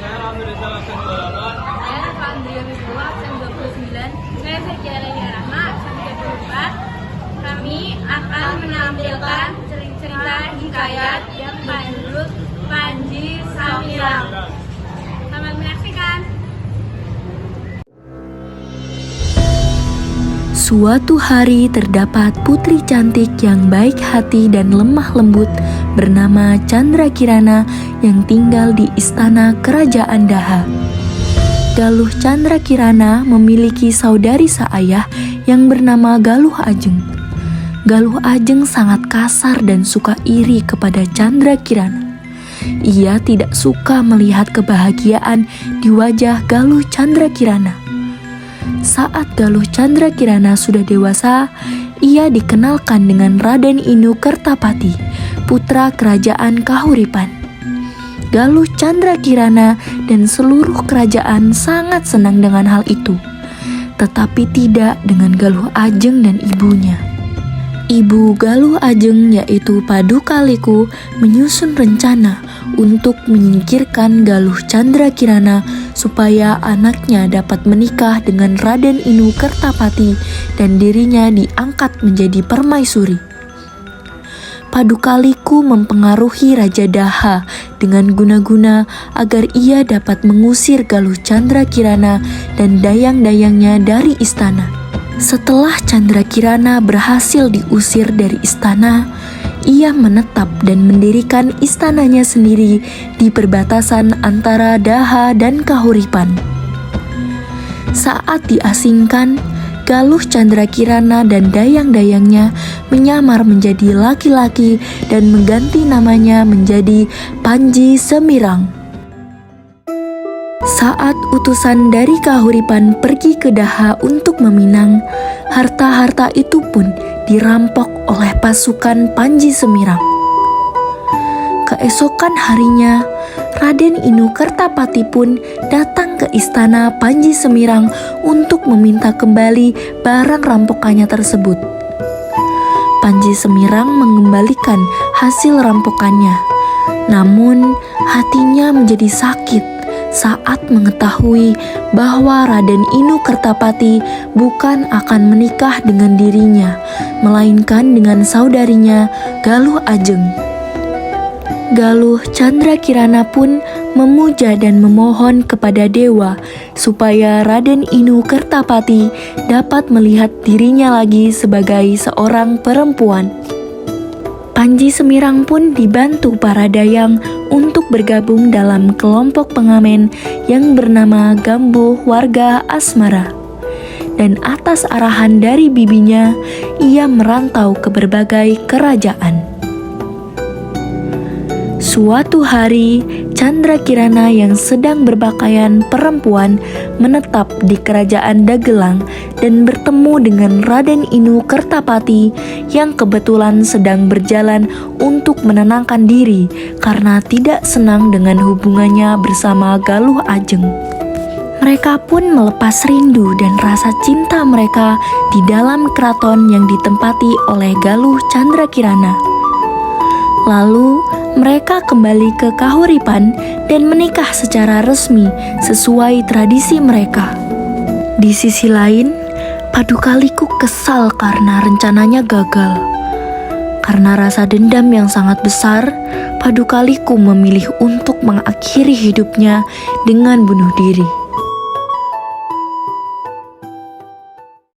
Saya Alhamdulillah absen 28. Saya Rafa Andrea Wibowo, absen 29. Saya Sekiara Rahma, absen 34. Kami akan menampilkan cerita hikayat yang berjudul Panji Samirang. Selamat menyaksikan. Suatu hari terdapat putri cantik yang baik hati dan lemah lembut bernama Chandra Kirana yang tinggal di istana kerajaan Daha. Galuh Chandra Kirana memiliki saudari seayah yang bernama Galuh Ajeng. Galuh Ajeng sangat kasar dan suka iri kepada Chandra Kirana. Ia tidak suka melihat kebahagiaan di wajah Galuh Chandra Kirana. Saat Galuh Chandra Kirana sudah dewasa, ia dikenalkan dengan Raden Inu Kertapati, putra kerajaan Kahuripan. Galuh Chandra Kirana dan seluruh kerajaan sangat senang dengan hal itu, tetapi tidak dengan Galuh Ajeng dan ibunya. Ibu Galuh Ajeng yaitu Paduka Liku menyusun rencana untuk menyingkirkan Galuh Chandra Kirana supaya anaknya dapat menikah dengan Raden Inu Kertapati dan dirinya diangkat menjadi permaisuri. Paduka Liku mempengaruhi Raja Daha dengan guna-guna agar ia dapat mengusir Galuh Chandra Kirana dan dayang-dayangnya dari istana. Setelah Chandra Kirana berhasil diusir dari istana, ia menetap dan mendirikan istananya sendiri di perbatasan antara Daha dan Kahuripan. Saat diasingkan, Galuh Chandra Kirana dan dayang-dayangnya menyamar menjadi laki-laki dan mengganti namanya menjadi Panji Semirang. Saat utusan dari Kahuripan pergi ke Daha untuk meminang, harta-harta itu pun dirampok oleh pasukan Panji Semirang. Keesokan harinya, Raden Inu Kertapati pun datang ke istana Panji Semirang untuk meminta kembali barang rampokannya tersebut. Panji Semirang mengembalikan hasil rampokannya, namun hatinya menjadi sakit saat mengetahui bahwa Raden Inu Kertapati bukan akan menikah dengan dirinya, melainkan dengan saudarinya Galuh Ajeng. Galuh Chandra Kirana pun memuja dan memohon kepada dewa supaya Raden Inu Kertapati dapat melihat dirinya lagi sebagai seorang perempuan. Panji Semirang pun dibantu para dayang untuk bergabung dalam kelompok pengamen yang bernama Gambuh Warga Asmara. Dan atas arahan dari bibinya, ia merantau ke berbagai kerajaan. Suatu hari, Chandra Kirana yang sedang berpakaian perempuan menetap di kerajaan Dagelang dan bertemu dengan Raden Inu Kertapati yang kebetulan sedang berjalan untuk menenangkan diri karena tidak senang dengan hubungannya bersama Galuh Ajeng. Mereka pun melepas rindu dan rasa cinta mereka di dalam keraton yang ditempati oleh Galuh Chandra Kirana. Lalu mereka kembali ke Kahuripan dan menikah secara resmi sesuai tradisi mereka. Di sisi lain, Paduka Liku kesal karena rencananya gagal. Karena rasa dendam yang sangat besar, Paduka Liku memilih untuk mengakhiri hidupnya dengan bunuh diri.